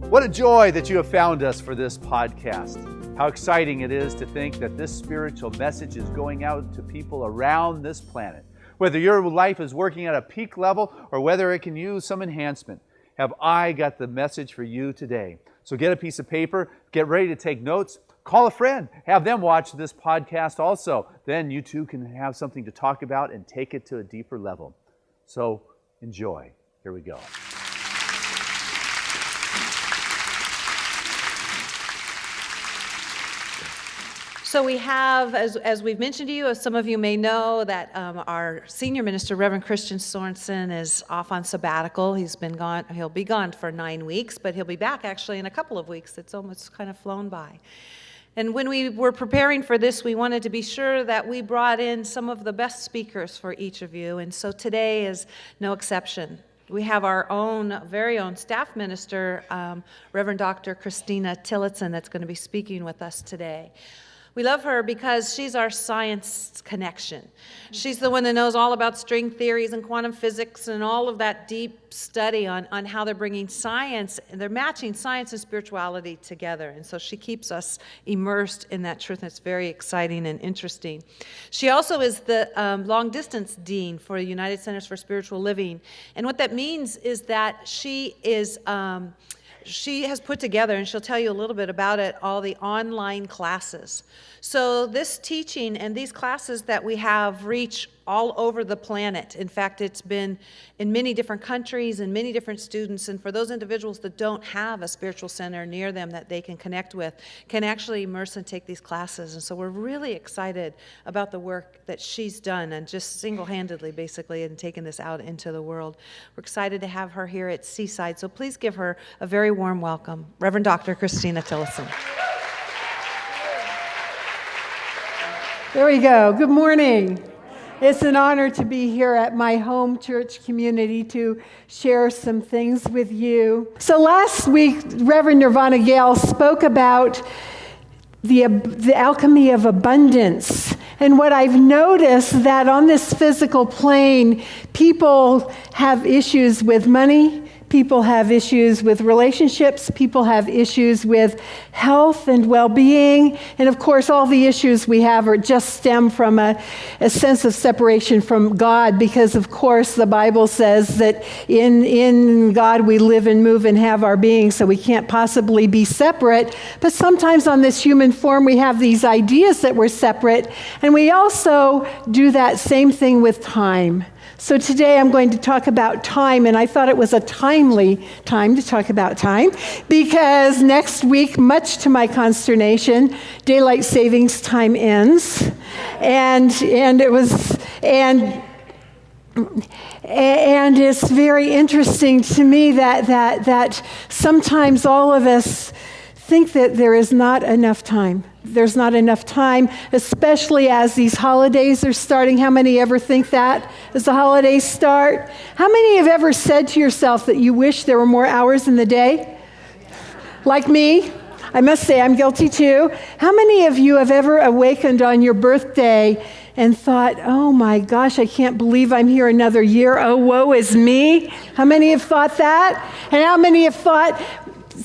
What a joy that you have found us for this podcast. How exciting it is to think that this spiritual message is going out to people around this planet. Whether your life is working at a peak level or whether it can use some enhancement, have I got the message for you today. So get a piece of paper, get ready to take notes, call a friend, have them watch this podcast also. Then you too can have something to talk about and take it to a deeper level. So enjoy. Here we go. So we have, as we've mentioned to you, as some of you may know, that our senior minister, Reverend Christian Sorensen, is off on sabbatical. He'll be gone for 9 weeks, but he'll be back actually in a couple of weeks. It's almost kind of flown by. And when we were preparing for this, we wanted to be sure that we brought in some of the best speakers for each of you, and so today is no exception. We have our very own staff minister, Reverend Dr. Christina Tillotson, that's going to be speaking with us today. We love her because she's our science connection. She's the one that knows all about string theories and quantum physics and all of that deep study on how they're bringing science, and they're matching science and spirituality together. And so she keeps us immersed in that truth, and it's very exciting and interesting. She also is the long-distance dean for the United Centers for Spiritual Living. And what that means is that she has put together, and she'll tell you a little bit about it, all the online classes. So this teaching and these classes that we have reach all over the planet. In fact, it's been in many different countries and many different students, and for those individuals that don't have a spiritual center near them that they can connect with, can actually immerse and take these classes. And so we're really excited about the work that she's done, and just single-handedly, basically, and taking this out into the world. We're excited to have her here at Seaside, so please give her a very warm welcome, Reverend Dr. Christina Tillotson. There we go. Good morning. It's an honor to be here at my home church community to share some things with you. So last week, Reverend Nirvana Gale spoke about the alchemy of abundance. And what I've noticed that on this physical plane, people have issues with money, people have issues with relationships, people have issues with health and well-being, and of course all the issues we have are just stem from a sense of separation from God, because of course the Bible says that in God we live and move and have our being, so we can't possibly be separate. But sometimes on this human form we have these ideas that we're separate, and we also do that same thing with time. So today I'm going to talk about time, and I thought it was a timely time to talk about time because next week, much to my consternation, daylight savings time ends, and it's very interesting to me that sometimes all of us think that there is not enough time. There's not enough time, especially as these holidays are starting. How many ever think that as the holidays start? How many have ever said to yourself that you wish there were more hours in the day? Like me, I must say I'm guilty too. How many of you have ever awakened on your birthday and thought, oh my gosh, I can't believe I'm here another year. Oh, woe is me. How many have thought that? And how many have thought,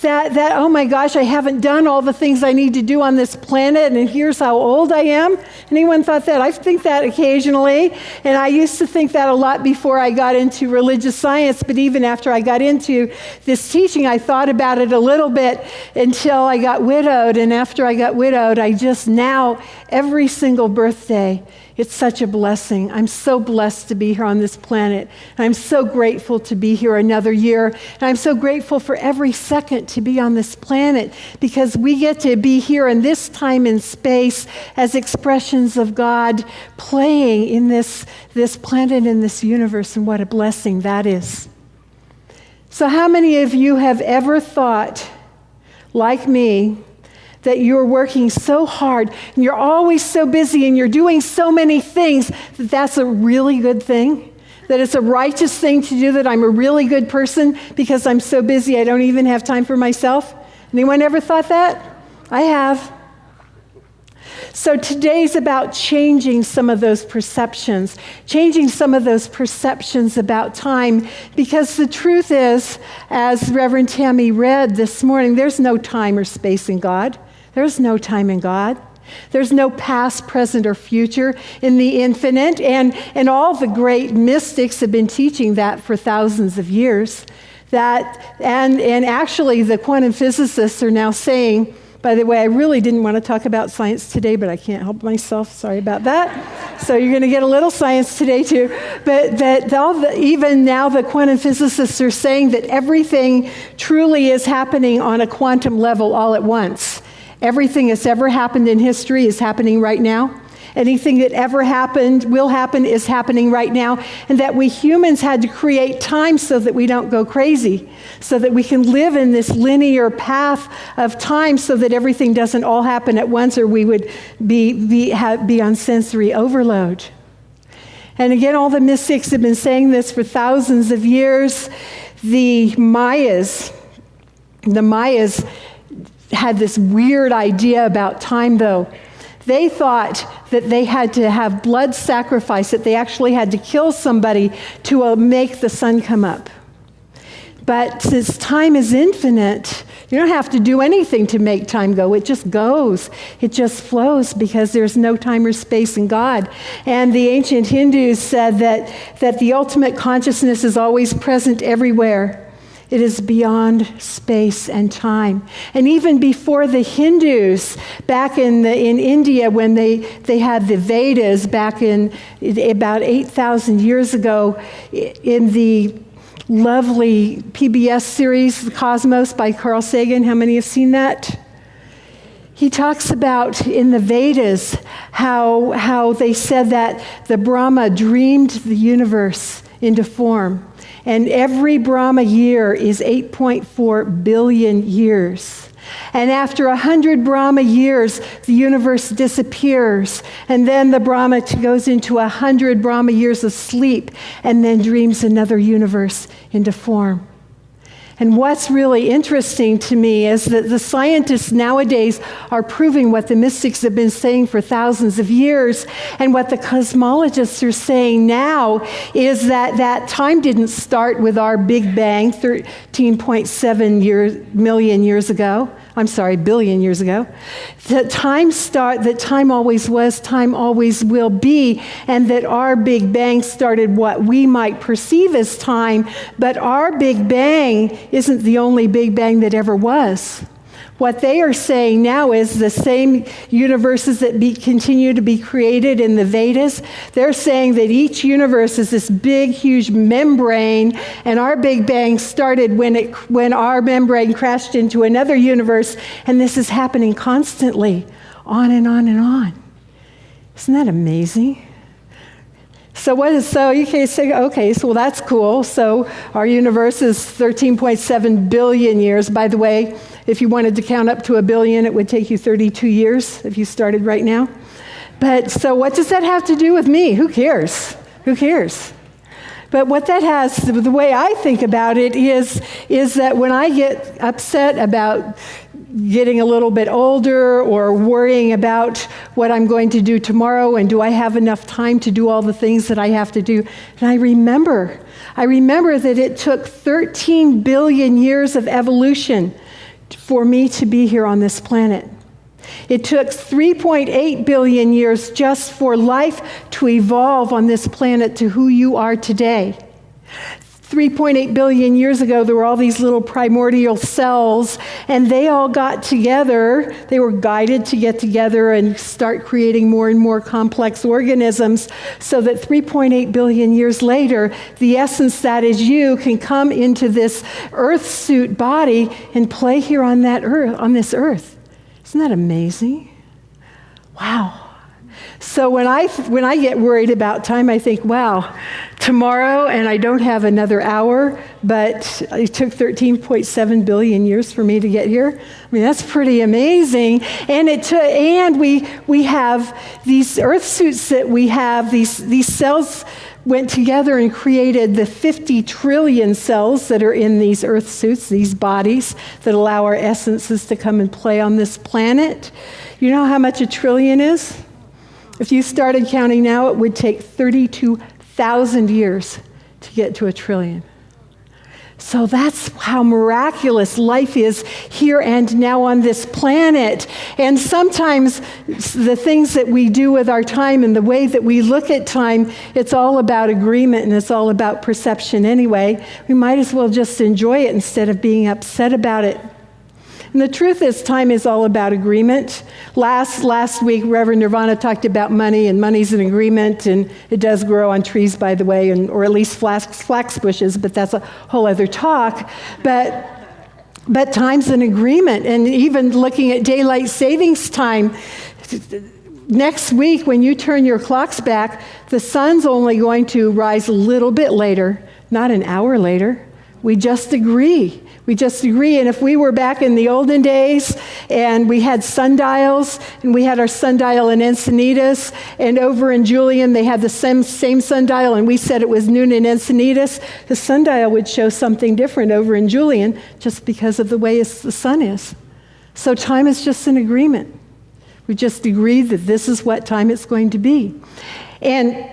that oh my gosh, I haven't done all the things I need to do on this planet, and here's how old I am? Anyone thought that? I think that occasionally, and I used to think that a lot before I got into religious science, but even after I got into this teaching, I thought about it a little bit until I got widowed, and after I got widowed, I just now, every single birthday, it's such a blessing. I'm so blessed to be here on this planet. And I'm so grateful to be here another year. And I'm so grateful for every second to be on this planet because we get to be here in this time and space as expressions of God playing in this planet, in this universe, and what a blessing that is. So how many of you have ever thought, like me, that you're working so hard and you're always so busy and you're doing so many things that that's a really good thing? That it's a righteous thing to do, that I'm a really good person because I'm so busy I don't even have time for myself? Anyone ever thought that? I have. So today's about changing some of those perceptions about time, because the truth is, as Reverend Tammy read this morning, there's no time or space in God. There's no time in God. There's no past, present, or future in the infinite, and all the great mystics have been teaching that for thousands of years. And actually the quantum physicists are now saying, by the way, I really didn't want to talk about science today, but I can't help myself. Sorry about that. So you're going to get a little science today too. But even now the quantum physicists are saying that everything truly is happening on a quantum level all at once. Everything that's ever happened in history is happening right now. Anything that ever happened, will happen, is happening right now. And that we humans had to create time so that we don't go crazy, so that we can live in this linear path of time so that everything doesn't all happen at once, or we would be on sensory overload. And again, all the mystics have been saying this for thousands of years. The Mayas had this weird idea about time, though. They thought that they had to have blood sacrifice, that they actually had to kill somebody to make the sun come up. But since time is infinite, you don't have to do anything to make time go. It just goes. It just flows, because there's no time or space in God. And the ancient Hindus said that the ultimate consciousness is always present everywhere. It is beyond space and time. And even before the Hindus, back in India, when they had the Vedas back in about 8,000 years ago, in the lovely PBS series, The Cosmos by Carl Sagan. How many have seen that? He talks about in the Vedas how they said that the Brahma dreamed the universe into form. And every Brahma year is 8.4 billion years. And after 100 Brahma years, the universe disappears. And then the Brahma goes into 100 Brahma years of sleep and then dreams another universe into form. And what's really interesting to me is that the scientists nowadays are proving what the mystics have been saying for thousands of years. And what the cosmologists are saying now is that time didn't start with our Big Bang 13.7 billion years ago. That time always was, time always will be, and that our Big Bang started what we might perceive as time, but our Big Bang isn't the only Big Bang that ever was. What they are saying now is the same universes that continue to be created in the Vedas. They're saying that each universe is this big, huge membrane, and our Big Bang started when our membrane crashed into another universe, and this is happening constantly, on and on and on. Isn't that amazing? So you can say, okay, so that's cool. So our universe is 13.7 billion years. By the way, if you wanted to count up to 1 billion, it would take you 32 years if you started right now. But so what does that have to do with me? Who cares? Who cares? But what that has, the way I think about it is that when I get upset about getting a little bit older or worrying about what I'm going to do tomorrow and do I have enough time to do all the things that I have to do, and I remember that it took 13 billion years of evolution for me to be here on this planet. It took 3.8 billion years just for life to evolve on this planet to who you are today. 3.8 billion years ago, there were all these little primordial cells, and they all got together. They were guided to get together and start creating more and more complex organisms, so that 3.8 billion years later, the essence that is you can come into this earth suit body and play here on this earth. Isn't that amazing? Wow. So when I get worried about time, I think, wow, tomorrow, and I don't have another hour, but it took 13.7 billion years for me to get here. I mean, that's pretty amazing. And we have these earth suits that we have, these cells went together and created the 50 trillion cells that are in these earth suits, these bodies that allow our essences to come and play on this planet. You know how much a trillion is? If you started counting now, it would take 32,000 years to get to a trillion. So that's how miraculous life is here and now on this planet. And sometimes the things that we do with our time and the way that we look at time, it's all about agreement and it's all about perception anyway. We might as well just enjoy it instead of being upset about it. And the truth is, time is all about agreement. Last week, Reverend Nirvana talked about money, and money's an agreement, and it does grow on trees, by the way, or at least flax bushes, but that's a whole other talk. But time's an agreement, and even looking at daylight savings time, next week when you turn your clocks back, the sun's only going to rise a little bit later, not an hour later. We just agree. And if we were back in the olden days and we had sundials, and we had our sundial in Encinitas, and over in Julian they had the same sundial, and we said it was noon in Encinitas, the sundial would show something different over in Julian just because of the way the sun is. So time is just an agreement. We just agreed that this is what time it's going to be. And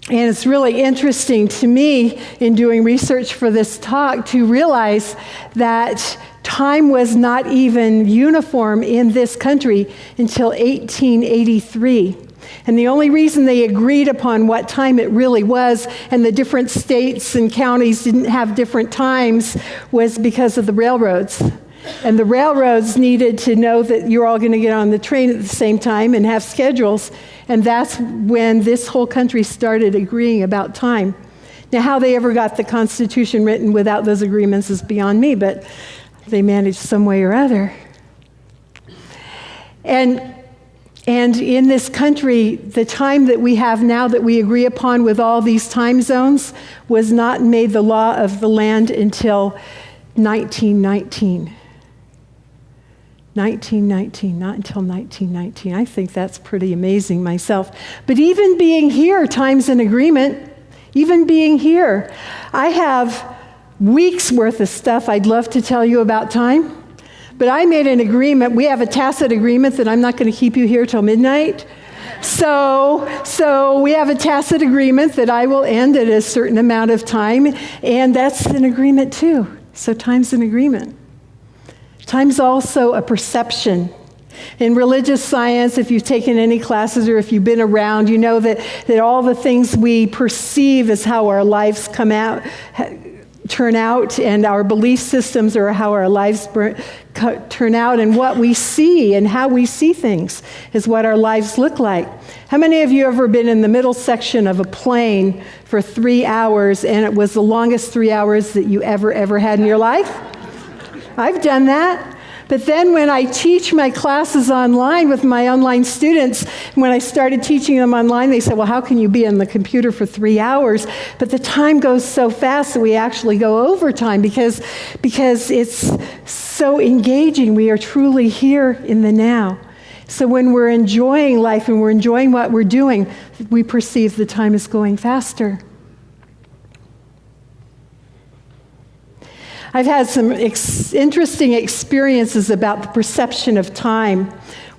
it's really interesting to me in doing research for this talk to realize that time was not even uniform in this country until 1883. And the only reason they agreed upon what time it really was, and the different states and counties didn't have different times, was because of the railroads. And the railroads needed to know that you're all going to get on the train at the same time and have schedules. And that's when this whole country started agreeing about time. Now, how they ever got the Constitution written without those agreements is beyond me, but they managed some way or other. And in this country, the time that we have now that we agree upon with all these time zones was not made the law of the land until 1919. 1919, not until 1919. I think that's pretty amazing myself. But even being here, time's an agreement. Even being here, I have weeks worth of stuff I'd love to tell you about time. But I made an agreement. We have a tacit agreement that I'm not going to keep you here till midnight. So we have a tacit agreement that I will end at a certain amount of time, and that's an agreement too. So time's an agreement. Time's also a perception. In religious science, if you've taken any classes or if you've been around, you know that all the things we perceive is how our lives turn out, and our belief systems are how our lives turn out, and what we see and how we see things is what our lives look like. How many of you have ever been in the middle section of a plane for 3 hours, and it was the longest 3 hours that you ever had in your life? I've done that. But then when I teach my classes online with my online students, when I started teaching them online, they said, well, how can you be on the computer for 3 hours? But the time goes so fast that we actually go overtime because it's so engaging. We are truly here in the now. So when we're enjoying life and we're enjoying what we're doing, we perceive the time is going faster. I've had some interesting experiences about the perception of time.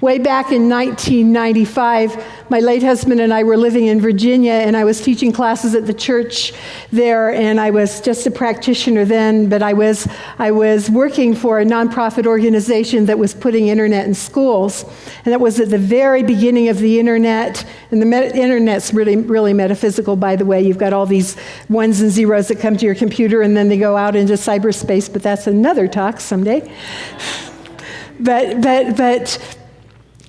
Way back in 1995, my late husband and I were living in Virginia, and I was teaching classes at the church there, and I was just a practitioner then, but I was working for a nonprofit organization that was putting internet in schools. And that was at the very beginning of the internet, and the internet's really metaphysical, by the way. You've got all these ones and zeros that come to your computer, and then they go out into cyberspace, but that's another talk someday.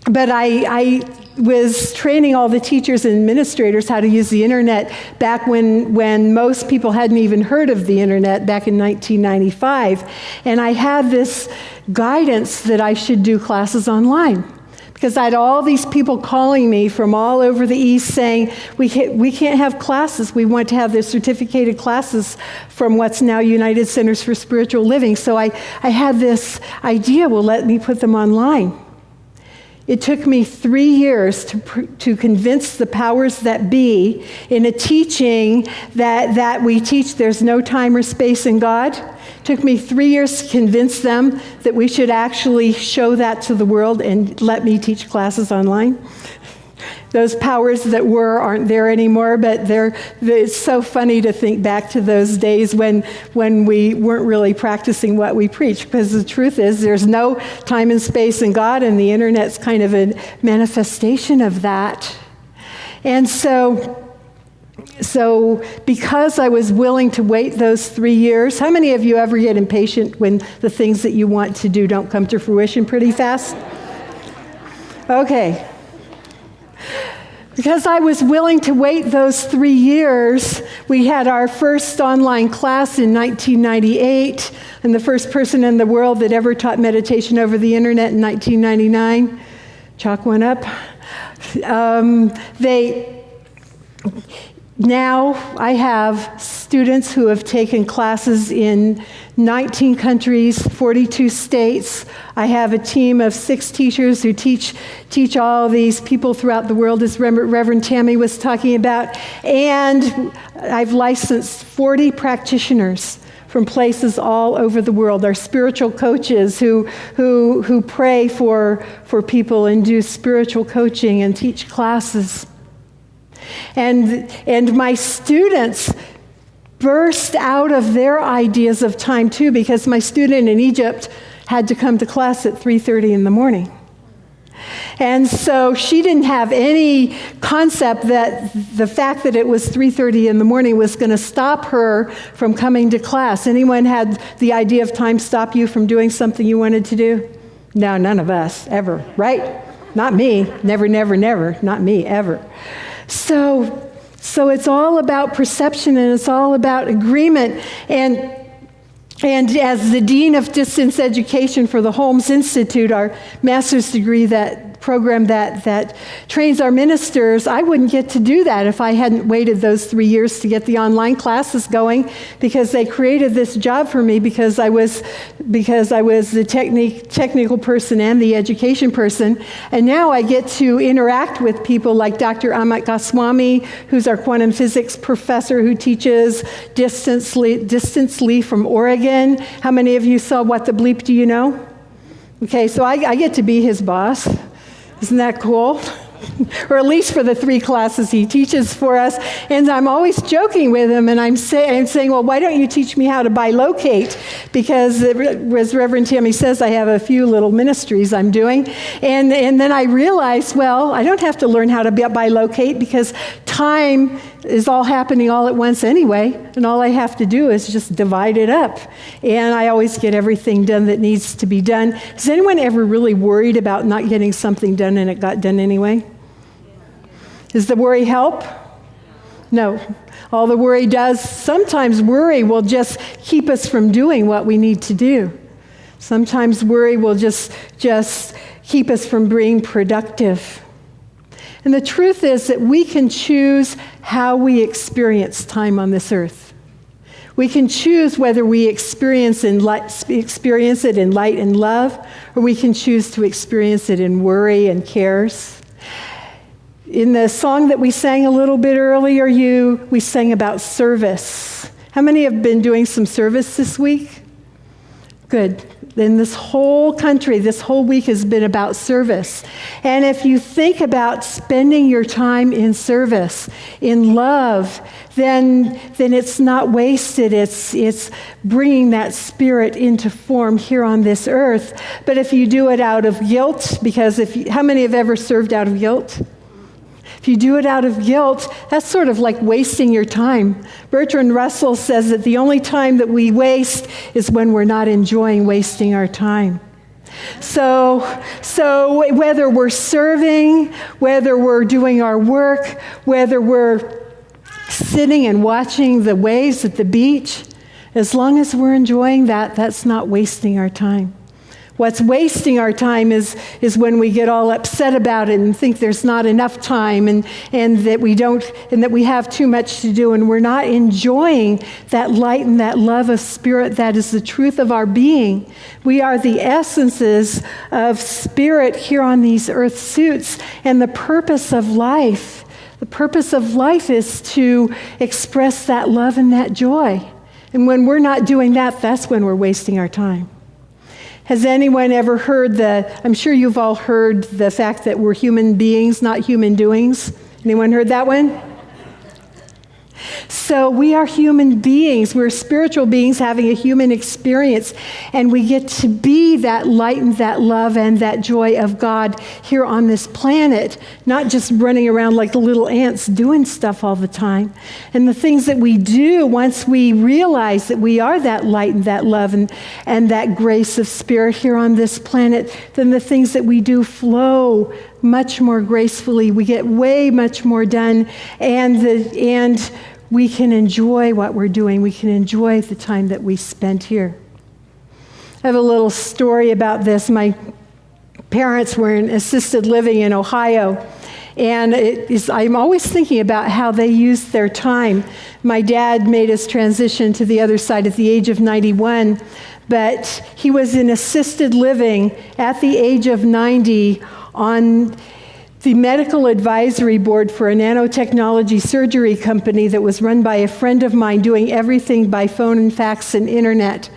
But I was training all the teachers and administrators how to use the internet back when most people hadn't even heard of the internet back in 1995. And I had this guidance that I should do classes online. Because I had all these people calling me from all over the East saying, we can't have classes. We want to have their certificated classes from what's now United Centers for Spiritual Living. So I had this idea, well, let me put them online. It took me 3 years to convince the powers that be in a teaching that we teach there's no time or space in God. It took me 3 years to convince them that we should actually show that to the world and let me teach classes online. Those powers that were aren't there anymore, but it's so funny to think back to those days when we weren't really practicing what we preach, because the truth is there's no time and space in God, and the internet's kind of a manifestation of that. And so because I was willing to wait those 3 years, how many of you ever get impatient when the things that you want to do don't come to fruition pretty fast? Okay. Because I was willing to wait those 3 years, we had our first online class in 1998, and the first person in the world that ever taught meditation over the internet in 1999. Chalk one up. Now I have students who have taken classes in 19 countries, 42 states. I have a team of 6 teachers who teach all these people throughout the world, as Reverend Tammy was talking about. And I've licensed 40 practitioners from places all over the world. Our spiritual coaches who pray for people and do spiritual coaching and teach classes. And my students burst out of their ideas of time too, because my student in Egypt had to come to class at 3:30 in the morning. And so she didn't have any concept that the fact that it was 3:30 in the morning was going to stop her from coming to class. Anyone had the idea of time stop you from doing something you wanted to do? No, none of us, ever, right? Not me. Never, never, never. Not me, ever. So it's all about perception, and it's all about agreement. And as the Dean of Distance Education for the Holmes Institute, our master's degree program that trains our ministers, I wouldn't get to do that if I hadn't waited those 3 years to get the online classes going, because they created this job for me because I was the technical person and the education person. And now I get to interact with people like Dr. Amit Goswami, who's our quantum physics professor who teaches distantly from Oregon. How many of you saw What the Bleep Do You Know? Okay, so I get to be his boss. Isn't that cool? Or at least for the 3 classes he teaches for us. And I'm always joking with him, and I'm saying, well, why don't you teach me how to bilocate? Because as Reverend Tammy says, I have a few little ministries I'm doing. And then I realized, well, I don't have to learn how to bilocate, because time is all happening all at once anyway, and all I have to do is just divide it up. And I always get everything done that needs to be done. Is anyone ever really worried about not getting something done and it got done anyway? Does the worry help? No. All the worry does, sometimes worry will just keep us from doing what we need to do. Sometimes worry will just keep us from being productive. And the truth is that we can choose how we experience time on this earth. We can choose whether we experience it in light and love, or we can choose to experience it in worry and cares. In the song that we sang a little bit earlier, we sang about service. How many have been doing some service this week? Good. Then this whole country, this whole week has been about service. And if you think about spending your time in service, in love, then it's not wasted. It's bringing that spirit into form here on this earth. But if you do it out of guilt, because how many have ever served out of guilt? If you do it out of guilt, that's sort of like wasting your time. Bertrand Russell says that the only time that we waste is when we're not enjoying wasting our time. So whether we're serving, whether we're doing our work, whether we're sitting and watching the waves at the beach, as long as we're enjoying that, that's not wasting our time. What's wasting our time is when we get all upset about it and think there's not enough time and that we have too much to do, and we're not enjoying that light and that love of Spirit that is the truth of our being. We are the essences of Spirit here on these earth suits, and the purpose of life is to express that love and that joy. And when we're not doing that, that's when we're wasting our time. Has anyone ever heard I'm sure you've all heard the fact that we're human beings, not human doings. Anyone heard that one? So we are human beings. We're spiritual beings having a human experience, and we get to be that light and that love and that joy of God here on this planet, not just running around like the little ants doing stuff all the time. And the things that we do, once we realize that we are that light and that love and that grace of Spirit here on this planet, then the things that we do flow much more gracefully. We get way much more done, and we can enjoy what we're doing. We can enjoy the time that we spent here. I have a little story about this. My parents were in assisted living in Ohio, and I'm always thinking about how they used their time. My dad made his transition to the other side at the age of 91, but he was in assisted living at the age of 90 on the medical advisory board for a nanotechnology surgery company that was run by a friend of mine, doing everything by phone and fax and internet.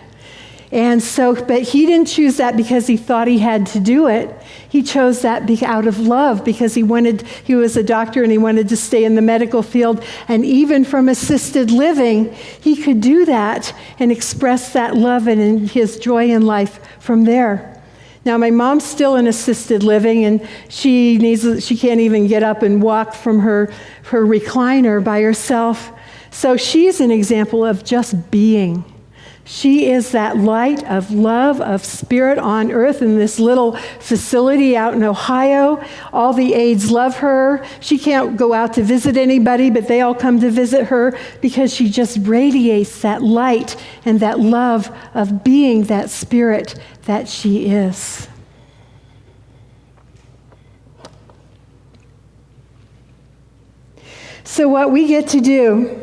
And so, but he didn't choose that because he thought he had to do it. He chose that out of love, because he was a doctor and he wanted to stay in the medical field. And even from assisted living, he could do that and express that love and his joy in life from there. Now, my mom's still in assisted living, and she can't even get up and walk from her recliner by herself. So she's an example of just being. She is that light of love, of Spirit on earth in this little facility out in Ohio. All the aides love her. She can't go out to visit anybody, but they all come to visit her because she just radiates that light and that love of being that Spirit that she is. So what we get to do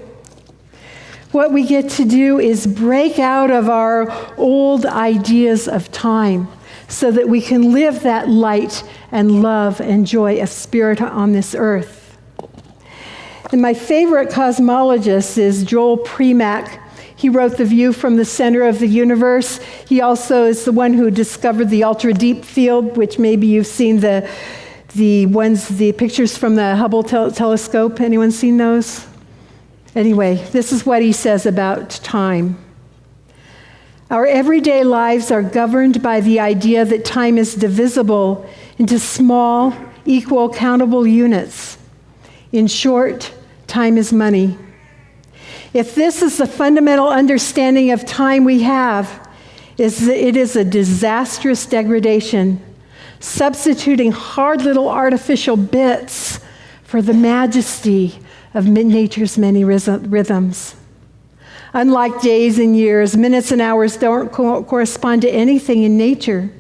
is break out of our old ideas of time so that we can live that light and love and joy of Spirit on this earth. And my favorite cosmologist is Joel Primack. He wrote The View from the Center of the Universe. He also is the one who discovered the ultra-deep field, which maybe you've seen the pictures from the Hubble telescope. Anyone seen those? Anyway, this is what he says about time. Our everyday lives are governed by the idea that time is divisible into small, equal, countable units. In short, time is money. If this is the fundamental understanding of time we have, it is a disastrous degradation, substituting hard little artificial bits for the majesty of nature's many rhythms. Unlike days and years, minutes and hours don't correspond to anything in nature.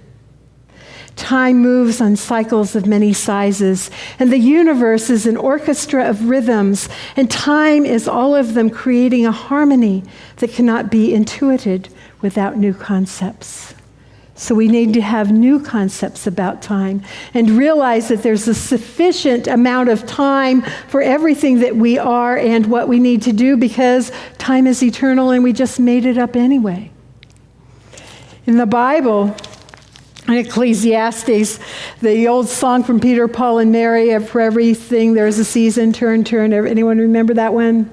Time moves on cycles of many sizes, and the universe is an orchestra of rhythms, and time is all of them creating a harmony that cannot be intuited without new concepts. So we need to have new concepts about time and realize that there's a sufficient amount of time for everything that we are and what we need to do, because time is eternal and we just made it up anyway. In the Bible, in Ecclesiastes, the old song from Peter, Paul, and Mary, for everything there's a season, turn. Anyone remember that one?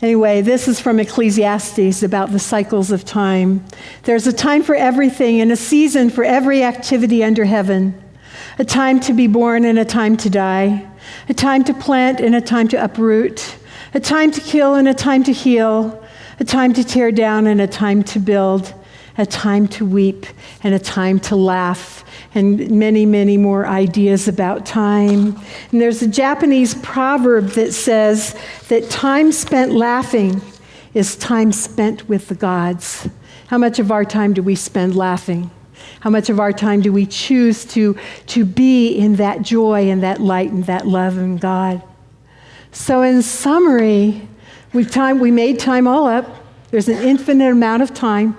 Anyway, this is from Ecclesiastes about the cycles of time. There's a time for everything and a season for every activity under heaven. A time to be born and a time to die. A time to plant and a time to uproot. A time to kill and a time to heal. A time to tear down and a time to build. A time to weep and a time to laugh. And many, many more ideas about time. And there's a Japanese proverb that says that time spent laughing is time spent with the gods. How much of our time do we spend laughing? How much of our time do we choose to be in that joy and that light and that love in God? So in summary, we made time all up. There's an infinite amount of time.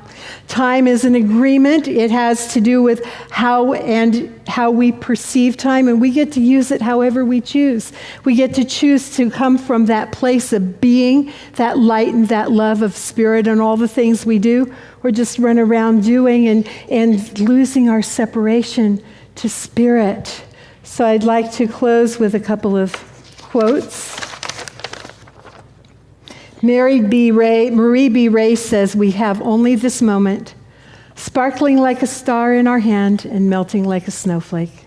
Time is an agreement. It has to do with how we perceive time, and we get to use it however we choose. We get to choose to come from that place of being, that light and that love of spirit and all the things we do, or just run around doing and losing our separation to spirit. So I'd like to close with a couple of quotes. Marie B. Ray says, "We have only this moment, sparkling like a star in our hand and melting like a snowflake."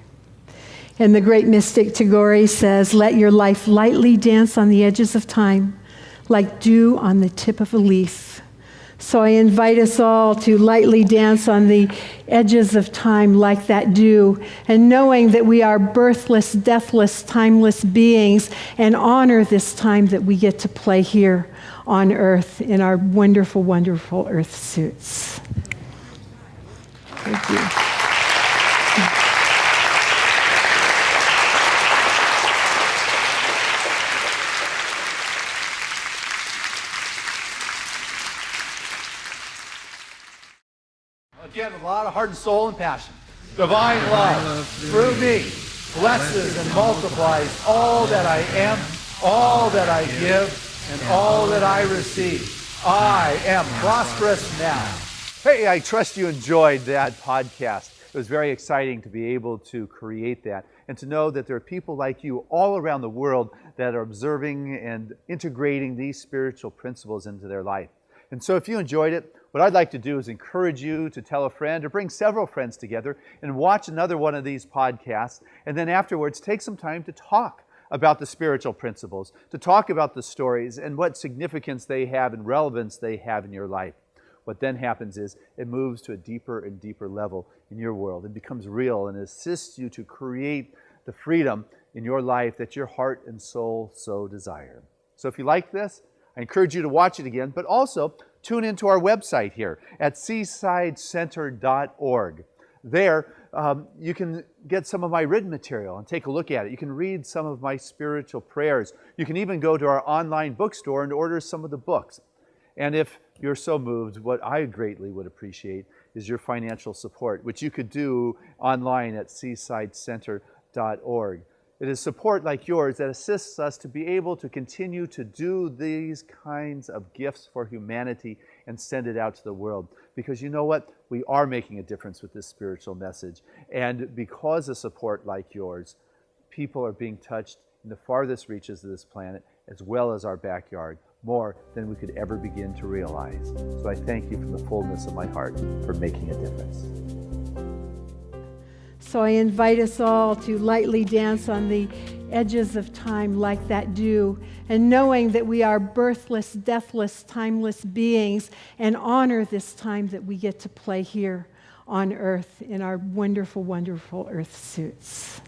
And the great mystic Tagore says, "Let your life lightly dance on the edges of time, like dew on the tip of a leaf." So I invite us all to lightly dance on the edges of time like that dew, and knowing that we are birthless, deathless, timeless beings, and honor this time that we get to play here on earth in our wonderful, wonderful earth suits. Thank you. Again, with a lot of heart and soul and passion. Divine love through me blesses and multiplies all that I am, all that I give, and all that I receive. I am prosperous now. Hey, I trust you enjoyed that podcast. It was very exciting to be able to create that and to know that there are people like you all around the world that are observing and integrating these spiritual principles into their life. And so if you enjoyed it, what I'd like to do is encourage you to tell a friend or bring several friends together and watch another one of these podcasts, and then afterwards take some time to talk about the spiritual principles, to talk about the stories and what significance they have and relevance they have in your life. What then happens is it moves to a deeper and deeper level in your world. It becomes real and assists you to create the freedom in your life that your heart and soul so desire. So if you like this, I encourage you to watch it again, but also tune into our website here at seasidecenter.org. There, you can get some of my written material and take a look at it. You can read some of my spiritual prayers. You can even go to our online bookstore and order some of the books. And if you're so moved, what I greatly would appreciate is your financial support, which you could do online at seasidecenter.org. It is support like yours that assists us to be able to continue to do these kinds of gifts for humanity and send it out to the world. Because you know what? We are making a difference with this spiritual message. And because of support like yours, people are being touched in the farthest reaches of this planet, as well as our backyard, more than we could ever begin to realize. So I thank you from the fullness of my heart for making a difference. So I invite us all to lightly dance on the edges of time like that dew, and knowing that we are birthless, deathless, timeless beings, and honor this time that we get to play here on earth in our wonderful, wonderful earth suits.